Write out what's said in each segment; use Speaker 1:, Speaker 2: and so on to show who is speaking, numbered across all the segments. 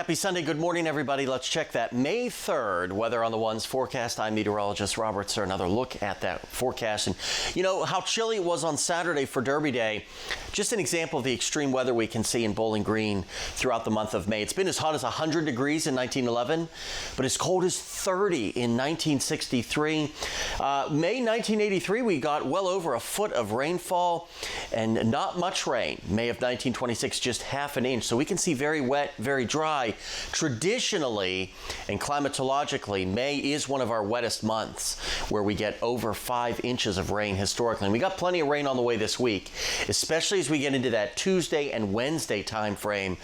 Speaker 1: Happy Sunday. Good morning, everybody. Let's check that May 3rd weather on the Ones forecast. I'm meteorologist Robert Suhr. Another look at that forecast. And you know how chilly it was on Saturday for Derby Day. Just an example of the extreme weather we can see in Bowling Green throughout the month of May. It's been as hot as 100 degrees in 1911, but as cold as 30 in 1963. May 1983, we got well over a foot of rainfall and not much rain. May of 1926, just half an inch. So we can see very wet, very dry. Traditionally and climatologically, May is one of our wettest months where we get over 5 inches of rain historically. And we got plenty of rain on the way this week, especially as we get into that Tuesday and Wednesday time frame.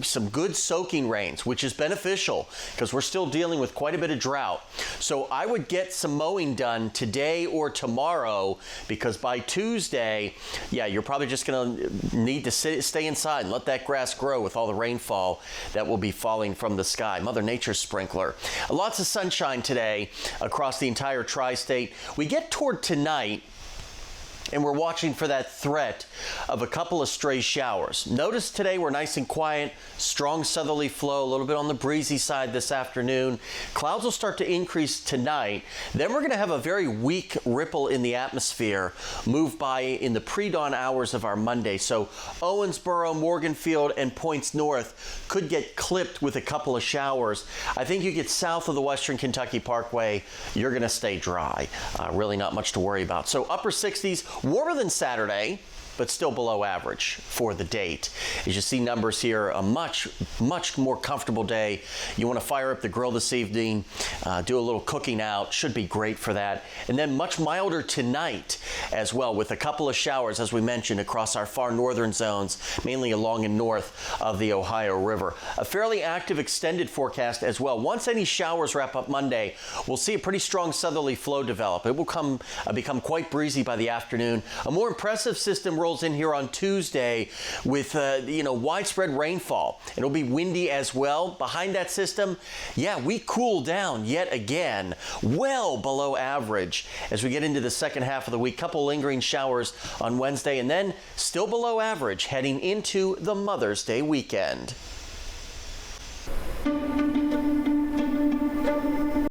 Speaker 1: Some good soaking rains, which is beneficial because we're still dealing with quite a bit of drought. So I would get some mowing done today or tomorrow, because by Tuesday, yeah, you're probably just going to need to stay inside and let that grass grow with all the rainfall that will be falling from the sky. Mother Nature's sprinkler. Lots of sunshine today across the entire tri-state. We get toward tonight, and we're watching for that threat of a couple of stray showers. Notice today we're nice and quiet, strong southerly flow, a little bit on the breezy side this afternoon. Clouds will start to increase tonight. Then we're going to have a very weak ripple in the atmosphere move by in the pre-dawn hours of our Monday. So Owensboro, Morganfield, and points north could get clipped with a couple of showers. I think you get south of the Western Kentucky Parkway, you're going to stay dry. Really not much to worry about. So upper 60s. Warmer than Saturday, but still below average for the date. As you see numbers here, a much more comfortable day. You want to fire up the grill this evening, do a little cooking out, should be great for that. And then much milder tonight as well, with a couple of showers, as we mentioned, across our far northern zones, mainly along and north of the Ohio River. A fairly active extended forecast as well. Once any showers wrap up Monday, we'll see a pretty strong southerly flow develop. It will become quite breezy by the afternoon. A more impressive system rolls in here on Tuesday with widespread rainfall. It'll be windy as well. Behind that system, yeah, we cool down yet again, well below average as we get into the second half of the week. Couple lingering showers on Wednesday, and then still below average heading into the Mother's Day weekend.